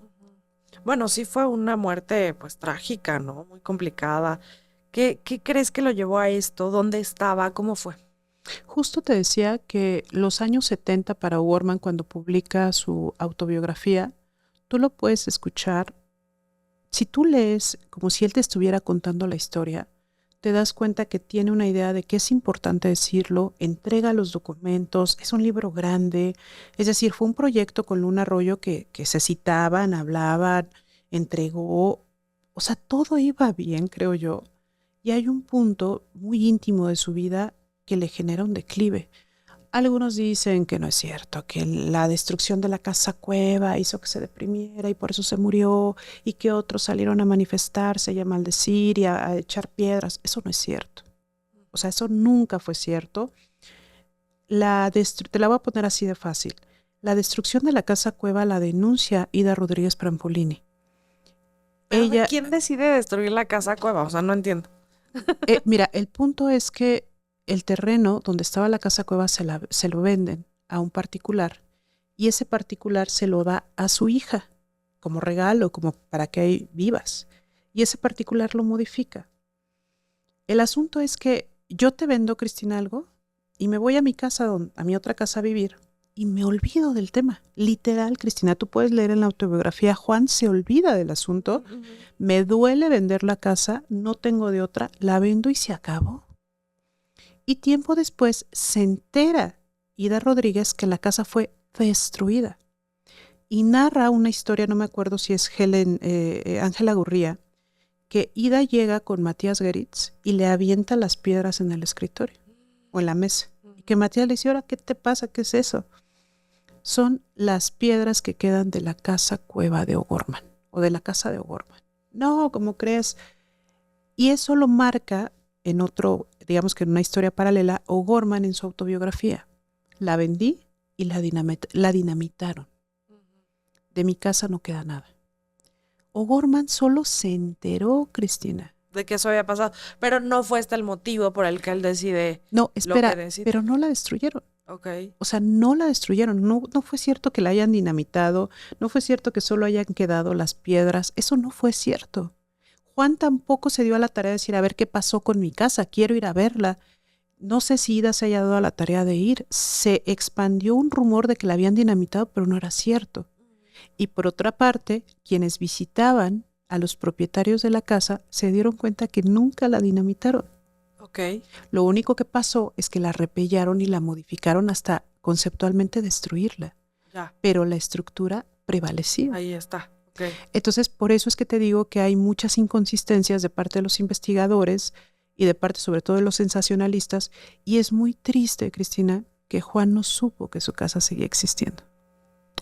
Bueno, sí fue una muerte pues trágica, ¿no? Muy complicada. ¿Qué crees que lo llevó a esto? ¿Dónde estaba? ¿Cómo fue? Justo te decía que los años 70 para O'Gorman, cuando publica su autobiografía, tú lo puedes escuchar. Si tú lees como si él te estuviera contando la historia, te das cuenta que tiene una idea de que es importante decirlo, entrega los documentos, es un libro grande, es decir, fue un proyecto con Luna Arroyo que se citaban, hablaban, entregó, o sea, todo iba bien, creo yo, y hay un punto muy íntimo de su vida que le genera un declive. Algunos dicen que no es cierto, que la destrucción de la casa cueva hizo que se deprimiera y por eso se murió, y que otros salieron a manifestarse y a maldecir y a echar piedras. Eso no es cierto. O sea, eso nunca fue cierto. Te la voy a poner así de fácil. La destrucción de la casa cueva la denuncia Ida Rodríguez Prampolini. ¿Quién decide destruir la casa cueva? O sea, no entiendo. Mira, el punto es que el terreno donde estaba la casa cueva se lo venden a un particular y ese particular se lo da a su hija como regalo, como para que ahí vivas. Y ese particular lo modifica. El asunto es que yo te vendo, Cristina, algo y me voy a mi casa, a mi otra casa a vivir y me olvido del tema. Literal, Cristina, tú puedes leer en la autobiografía, Juan se olvida del asunto, me duele vender la casa, no tengo de otra, la vendo y se acabó. Y tiempo después se entera Ida Rodríguez que la casa fue destruida. Y narra una historia, no me acuerdo si es Ángela Gurría, que Ida llega con Matías Geritz y le avienta las piedras en el escritorio o en la mesa. Y que Matías le dice, ahora, ¿qué te pasa? ¿Qué es eso? Son las piedras que quedan de la casa cueva de O'Gorman o de la casa de O'Gorman. No, ¿cómo crees? Y eso lo marca en otro, digamos que en una historia paralela, O'Gorman en su autobiografía. La vendí y la dinamitaron. De mi casa no queda nada. O'Gorman solo se enteró, Cristina, de que eso había pasado, pero no fue este el motivo por el que él decide. No, espera, pero no la destruyeron. Okay. O sea, no la destruyeron. No fue cierto que la hayan dinamitado, no fue cierto que solo hayan quedado las piedras. Eso no fue cierto. Juan tampoco se dio a la tarea de decir, a ver qué pasó con mi casa, quiero ir a verla. No sé si Ida se haya dado a la tarea de ir. Se expandió un rumor de que la habían dinamitado, pero no era cierto. Y por otra parte, quienes visitaban a los propietarios de la casa se dieron cuenta que nunca la dinamitaron. Okay. Lo único que pasó es que la repellaron y la modificaron hasta conceptualmente destruirla. Ya. Pero la estructura prevalecía. Ahí está. Okay. Entonces, por eso es que te digo que hay muchas inconsistencias de parte de los investigadores y de parte sobre todo de los sensacionalistas. Y es muy triste, Cristina, que Juan no supo que su casa seguía existiendo.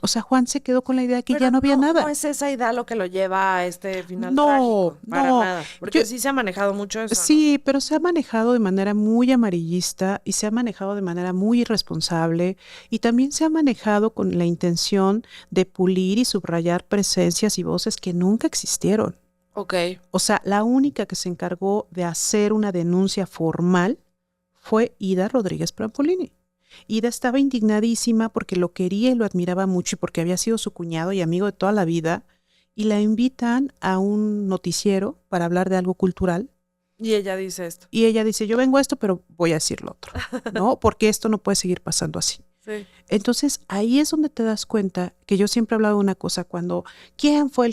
O sea, Juan se quedó con la idea de que Pero ya no había nada. No es esa idea lo que lo lleva a este final No, trágico, para no. nada. Porque sí se ha manejado mucho eso, ¿no? Sí, pero se ha manejado de manera muy amarillista y se ha manejado de manera muy irresponsable y también se ha manejado con la intención de pulir y subrayar presencias y voces que nunca existieron. Ok. O sea, la única que se encargó de hacer una denuncia formal fue Ida Rodríguez Prampolini. Ida estaba indignadísima porque lo quería y lo admiraba mucho y porque había sido su cuñado y amigo de toda la vida, y la invitan a un noticiero para hablar de algo cultural. Y ella dice esto. Y ella dice, yo vengo a esto, pero voy a decir lo otro, ¿no? Porque esto no puede seguir pasando así. Sí. Entonces, ahí es donde te das cuenta que yo siempre he hablado de una cosa, cuando, quién fue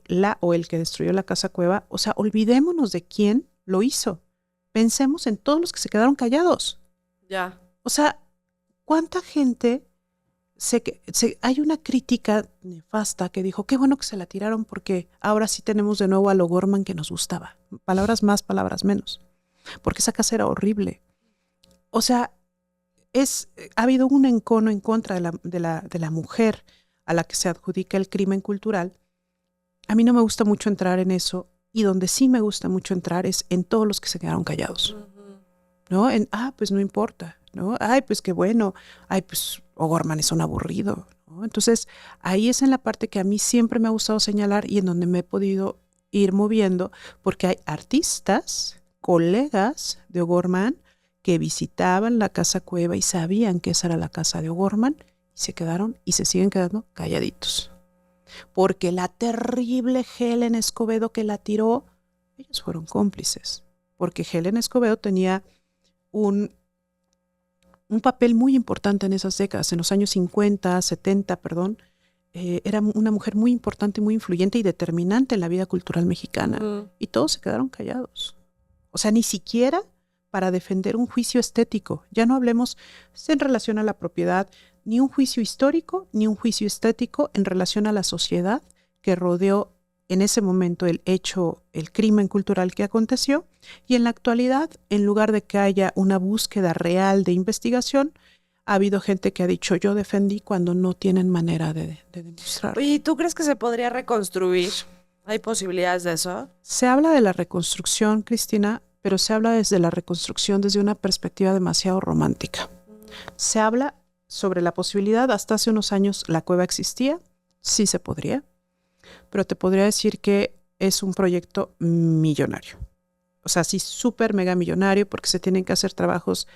la o el que destruyó la Casa Cueva? O sea, olvidémonos de quién lo hizo. Pensemos en todos los que se quedaron callados. Ya. O sea, ¿cuánta gente hay una crítica nefasta que dijo, qué bueno que se la tiraron porque ahora sí tenemos de nuevo a lo Gorman que nos gustaba? Palabras más, palabras menos. Porque esa casa era horrible. O sea, ha habido un encono en contra de la mujer a la que se adjudica el crimen cultural. A mí no me gusta mucho entrar en eso, y donde sí me gusta mucho entrar es en todos los que se quedaron callados. ¿No? Pues no importa, ¿no? Ay, pues qué bueno. Ay, pues O'Gorman es un aburrido, ¿no? Entonces, ahí es en la parte que a mí siempre me ha gustado señalar y en donde me he podido ir moviendo, porque hay artistas, colegas de O'Gorman que visitaban la Casa Cueva y sabían que esa era la casa de O'Gorman y se quedaron y se siguen quedando calladitos. Porque la terrible Helen Escobedo que la tiró, ellos fueron cómplices. Porque Helen Escobedo tenía un papel muy importante en esas décadas, en los años 50, 70, perdón. Era una mujer muy importante, muy influyente y determinante en la vida cultural mexicana. Y todos se quedaron callados. O sea, ni siquiera para defender un juicio estético. Ya no hablemos en relación a la propiedad, ni un juicio histórico, ni un juicio estético en relación a la sociedad que rodeó en ese momento el crimen cultural que aconteció, y en la actualidad, en lugar de que haya una búsqueda real de investigación, ha habido gente que ha dicho, yo defendí, cuando no tienen manera de demostrarlo. ¿Y tú crees que se podría reconstruir? ¿Hay posibilidades de eso? Se habla de la reconstrucción, Cristina, pero se habla desde la reconstrucción desde una perspectiva demasiado romántica. Se habla sobre la posibilidad, hasta hace unos años la cueva existía, sí se podría, pero te podría decir que es un proyecto millonario. O sea, sí, súper mega millonario, porque se tienen que hacer trabajos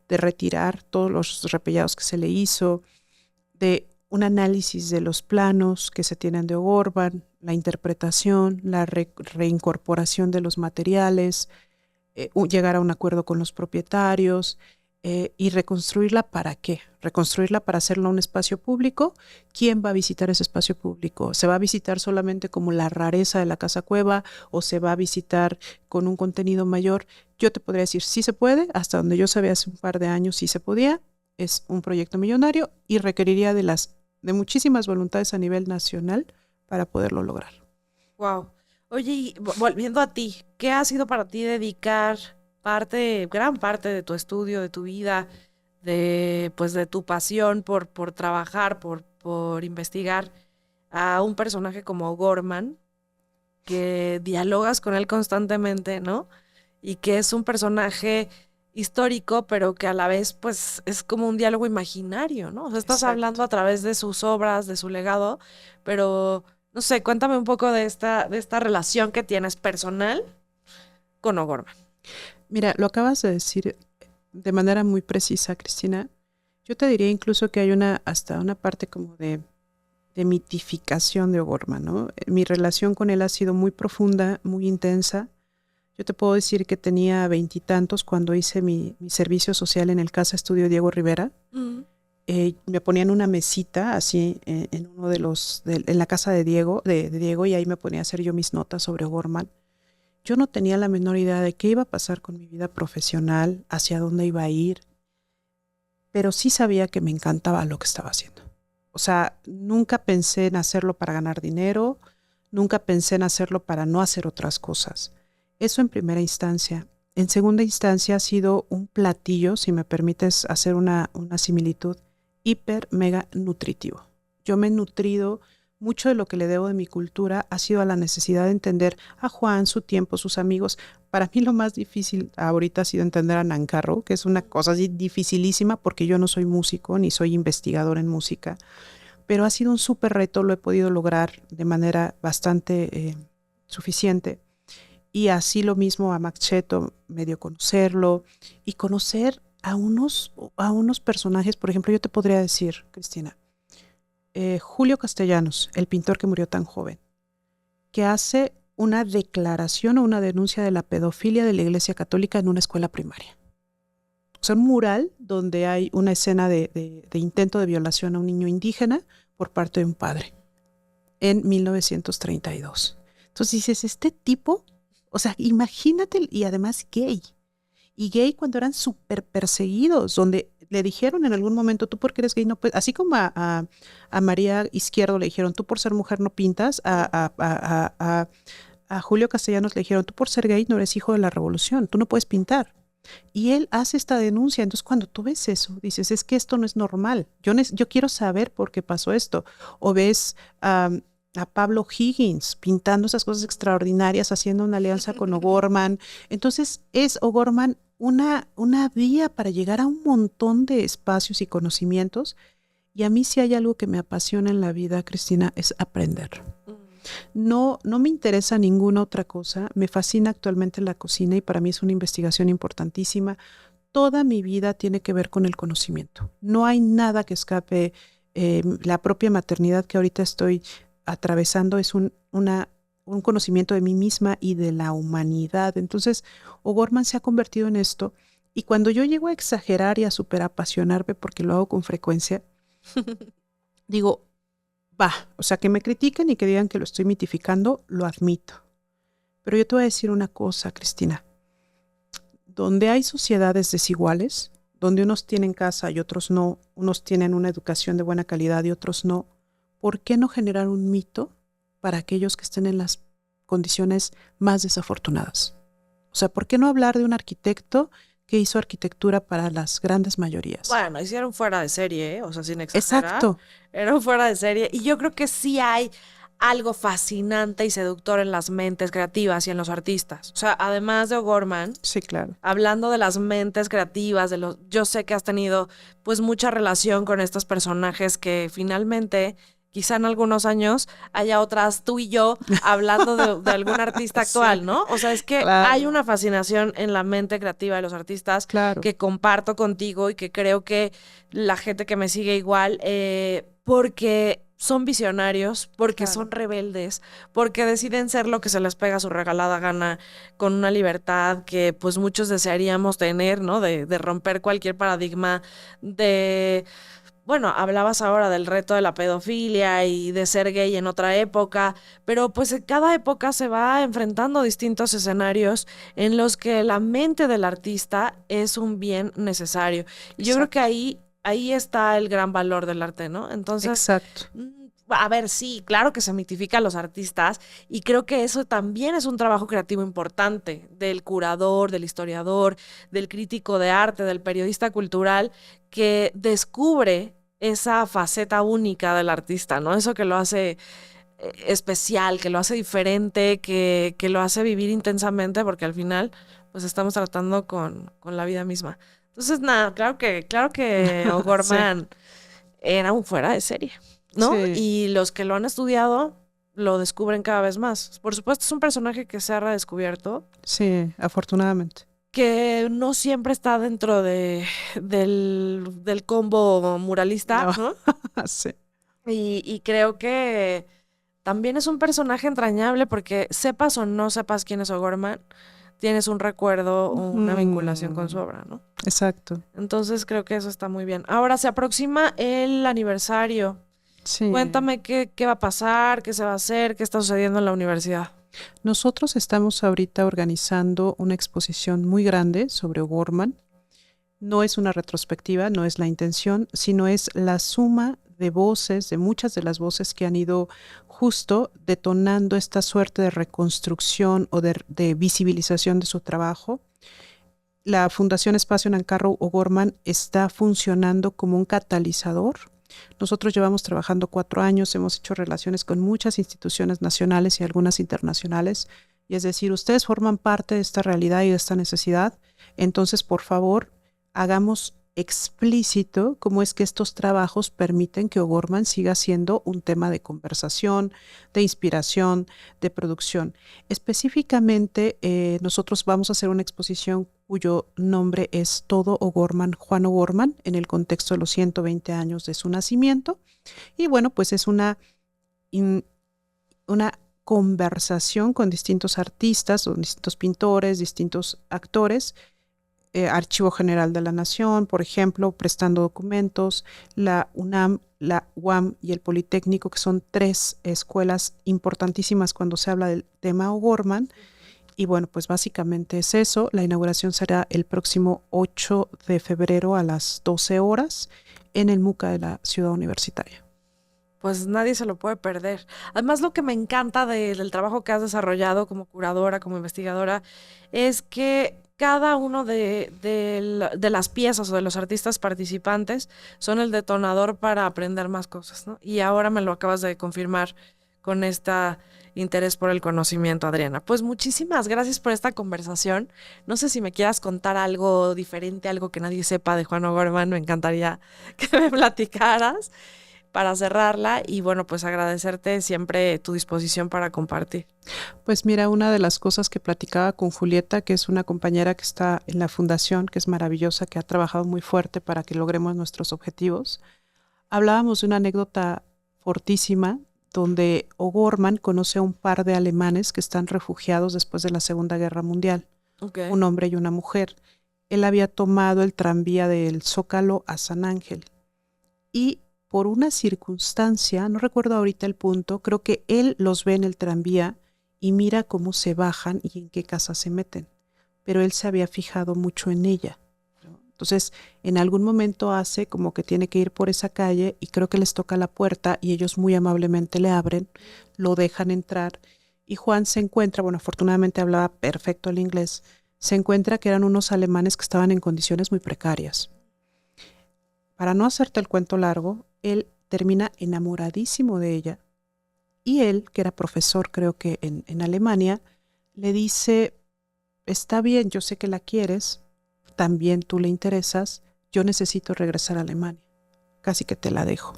de retirar todos los repellados que se le hizo, de un análisis de los planos que se tienen de O'Gorman, la interpretación, la reincorporación de los materiales, llegar a un acuerdo con los propietarios, y reconstruirla. ¿Para qué? Reconstruirla para hacerla un espacio público. ¿Quién va a visitar ese espacio público? ¿Se va a visitar solamente como la rareza de la Casa Cueva o se va a visitar con un contenido mayor? Yo te podría decir, sí se puede, hasta donde yo sabía hace un par de años sí se podía. Es un proyecto millonario y requeriría de muchísimas voluntades a nivel nacional para poderlo lograr. Wow. Oye, y volviendo a ti, ¿qué ha sido para ti dedicar gran parte de tu estudio, de tu vida, de tu pasión por trabajar, por investigar a un personaje como O'Gorman, que dialogas con él constantemente, ¿no? Y que es un personaje histórico, pero que a la vez, pues, es como un diálogo imaginario, ¿no? O sea, estás hablando a través de sus obras, de su legado, pero, no sé, cuéntame un poco de esta relación que tienes personal con O'Gorman. Mira, lo acabas de decir de manera muy precisa, Cristina. Yo te diría incluso que hay hasta una parte como de mitificación de O'Gorman, ¿no? Mi relación con él ha sido muy profunda, muy intensa. Yo te puedo decir que tenía 20 y tantos cuando hice mi servicio social en el Casa Estudio Diego Rivera. Me ponían una mesita así en uno en la casa de Diego, y ahí me ponía a hacer yo mis notas sobre O'Gorman. Yo no tenía la menor idea de qué iba a pasar con mi vida profesional, hacia dónde iba a ir, pero sí sabía que me encantaba lo que estaba haciendo. O sea, nunca pensé en hacerlo para ganar dinero, nunca pensé en hacerlo para no hacer otras cosas. Eso en primera instancia. En segunda instancia ha sido un platillo, si me permites hacer una similitud, hiper, mega nutritivo. Yo me he nutrido, mucho de lo que le debo de mi cultura ha sido a la necesidad de entender a Juan, su tiempo, sus amigos. Para mí lo más difícil ahorita ha sido entender a Nancarrow, que es una cosa así dificilísima porque yo no soy músico ni soy investigador en música, pero ha sido un súper reto, lo he podido lograr de manera bastante suficiente. Y así lo mismo a Max Cheto, medio conocerlo y conocer a unos personajes. Por ejemplo, yo te podría decir, Cristina, Julio Castellanos, el pintor que murió tan joven, que hace una declaración o una denuncia de la pedofilia de la Iglesia Católica en una escuela primaria. O sea, un mural donde hay una escena de intento de violación a un niño indígena por parte de un padre en 1932. Entonces dices, este tipo, o sea, imagínate, y además gay. Y gay cuando eran súper perseguidos, donde le dijeron en algún momento, tú porque eres gay no puedes, así como a María Izquierdo le dijeron, tú por ser mujer no pintas, a Julio Castellanos le dijeron, tú por ser gay no eres hijo de la revolución, tú no puedes pintar. Y él hace esta denuncia. Entonces cuando tú ves eso, dices, es que esto no es normal. Yo quiero saber por qué pasó esto. O ves a Pablo Higgins pintando esas cosas extraordinarias, haciendo una alianza con O'Gorman. Entonces es O'Gorman una vía para llegar a un montón de espacios y conocimientos. Y a mí si hay algo que me apasiona en la vida, Cristina, es aprender. No me interesa ninguna otra cosa. Me fascina actualmente la cocina y para mí es una investigación importantísima. Toda mi vida tiene que ver con el conocimiento. No hay nada que escape. La propia maternidad que ahorita estoy atravesando es un conocimiento de mí misma y de la humanidad. Entonces, O'Gorman se ha convertido en esto. Y cuando yo llego a exagerar y a superapasionarme, porque lo hago con frecuencia, digo, va, o sea, que me critiquen y que digan que lo estoy mitificando, lo admito. Pero yo te voy a decir una cosa, Cristina. Donde hay sociedades desiguales, donde unos tienen casa y otros no, unos tienen una educación de buena calidad y otros no, ¿por qué no generar un mito para aquellos que estén en las condiciones más desafortunadas? O sea, ¿por qué no hablar de un arquitecto que hizo arquitectura para las grandes mayorías? Bueno, hicieron fuera de serie, ¿eh? O sea, sin exagerar. Exacto. Eran fuera de serie. Y yo creo que sí hay algo fascinante y seductor en las mentes creativas y en los artistas. O sea, además de O'Gorman, sí, claro, hablando de las mentes creativas, yo sé que has tenido pues mucha relación con estos personajes que finalmente, quizá en algunos años, haya otras tú y yo hablando de algún artista actual, sí, ¿no? O sea, es que claro, hay una fascinación en la mente creativa de los artistas, claro, que comparto contigo y que creo que la gente que me sigue igual, porque son visionarios, porque claro, son rebeldes, porque deciden ser lo que se les pega a su regalada gana, con una libertad que pues muchos desearíamos tener, ¿no? De romper cualquier paradigma de... Bueno, hablabas ahora del reto de la pedofilia y de ser gay en otra época, pero pues en cada época se va enfrentando distintos escenarios en los que la mente del artista es un bien necesario. Y yo creo que ahí está el gran valor del arte, ¿no? Entonces, exacto. A ver, sí, claro que se mitifica a los artistas y creo que eso también es un trabajo creativo importante del curador, del historiador, del crítico de arte, del periodista cultural que descubre esa faceta única del artista, ¿no? Eso que lo hace especial, que lo hace diferente, que lo hace vivir intensamente porque al final pues estamos tratando con la vida misma. Entonces, nada, claro que O'Gorman sí, era un fuera de serie, ¿no? Sí. Y los que lo han estudiado lo descubren cada vez más. Por supuesto, es un personaje que se ha redescubierto. Sí, afortunadamente. Que no siempre está dentro del combo muralista, ¿no? Sí. Y creo que también es un personaje entrañable porque sepas o no sepas quién es O'Gorman, tienes un recuerdo o una vinculación con su obra, ¿no? Exacto. Entonces creo que eso está muy bien. Ahora se aproxima el aniversario. Sí. Cuéntame qué va a pasar, qué se va a hacer, qué está sucediendo en la universidad. Nosotros estamos ahorita organizando una exposición muy grande sobre O'Gorman. No es una retrospectiva, no es la intención, sino es la suma de voces, de muchas de las voces que han ido justo detonando esta suerte de reconstrucción o de visibilización de su trabajo. la Fundación Espacio Nancarrow O'Gorman está funcionando como un catalizador. Nosotros llevamos trabajando 4 años, hemos hecho relaciones con muchas instituciones nacionales y algunas internacionales, y es decir, ustedes forman parte de esta realidad y de esta necesidad, entonces por favor hagamos explícito cómo es que estos trabajos permiten que O'Gorman siga siendo un tema de conversación, de inspiración, de producción. Específicamente, nosotros vamos a hacer una exposición cuyo nombre es Todo O'Gorman, Juan O'Gorman, en el contexto de los 120 años de su nacimiento. Y bueno, pues es una conversación con distintos artistas, con distintos pintores, distintos actores, Archivo General de la Nación, por ejemplo, prestando documentos, la UNAM, la UAM y el Politécnico, que son 3 escuelas importantísimas cuando se habla del tema O'Gorman. Y bueno, pues básicamente es eso. La inauguración será el próximo 8 de febrero a las 12 horas en el MUCA de la Ciudad Universitaria. Pues nadie se lo puede perder. Además, lo que me encanta del trabajo que has desarrollado como curadora, como investigadora, es que cada uno de las piezas o de los artistas participantes son el detonador para aprender más cosas, ¿no? Y ahora me lo acabas de confirmar con este interés por el conocimiento, Adriana. Pues muchísimas gracias por esta conversación. No sé si me quieras contar algo diferente, algo que nadie sepa de Juan O'Gorman. Me encantaría que me platicaras para cerrarla y bueno, pues agradecerte siempre tu disposición para compartir. Pues mira, una de las cosas que platicaba con Julieta, que es una compañera que está en la fundación, que es maravillosa, que ha trabajado muy fuerte para que logremos nuestros objetivos, hablábamos de una anécdota fortísima donde O'Gorman conoce a un par de alemanes que están refugiados después de la Segunda Guerra Mundial, un hombre y una mujer. Él había tomado el tranvía del Zócalo a San Ángel y por una circunstancia, no recuerdo ahorita el punto, creo que él los ve en el tranvía y mira cómo se bajan y en qué casa se meten, pero él se había fijado mucho en ella, ¿no? Entonces, en algún momento hace como que tiene que ir por esa calle y creo que les toca la puerta y ellos muy amablemente le abren, lo dejan entrar y Juan se encuentra, bueno, afortunadamente hablaba perfecto el inglés, se encuentra que eran unos alemanes que estaban en condiciones muy precarias. Para no hacerte el cuento largo, él termina enamoradísimo de ella y él, que era profesor creo que en Alemania, le dice, está bien, yo sé que la quieres, también tú le interesas, yo necesito regresar a Alemania, casi que te la dejo.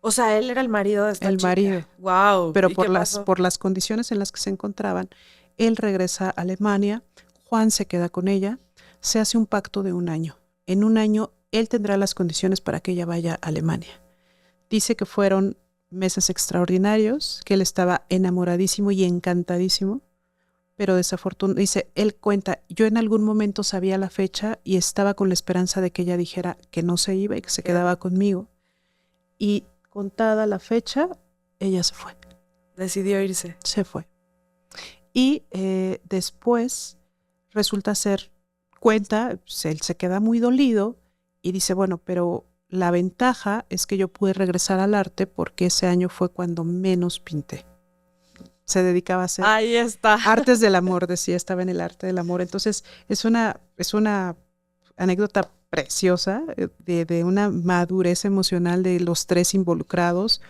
O sea, él era el marido de esta chica. El marido. Wow. Pero por las condiciones en las que se encontraban, él regresa a Alemania, Juan se queda con ella, se hace un pacto de 1 año. En 1 año él tendrá las condiciones para que ella vaya a Alemania. Dice que fueron meses extraordinarios, que él estaba enamoradísimo y encantadísimo, pero desafortunadamente, dice, él cuenta, yo en algún momento sabía la fecha y estaba con la esperanza de que ella dijera que no se iba y que se quedaba conmigo. Y contada la fecha, ella se fue. Decidió irse. Se fue. Y después resulta ser, cuenta, él se queda muy dolido y dice, bueno, pero la ventaja es que yo pude regresar al arte porque ese año fue cuando menos pinté. Se dedicaba a hacer Ahí está. artes del amor, decía, estaba en el arte del amor. Entonces, es una anécdota preciosa de una madurez emocional de los 3 involucrados,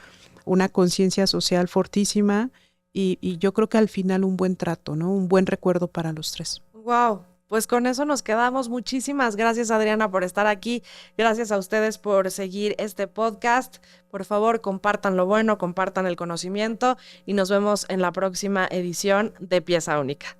una conciencia social fortísima y yo creo que al final un buen trato, ¿no? Un buen recuerdo para los 3. Wow. Pues con eso nos quedamos. Muchísimas gracias, Adriana, por estar aquí. Gracias a ustedes por seguir este podcast. Por favor, compartan lo bueno, compartan el conocimiento y nos vemos en la próxima edición de Pieza Única.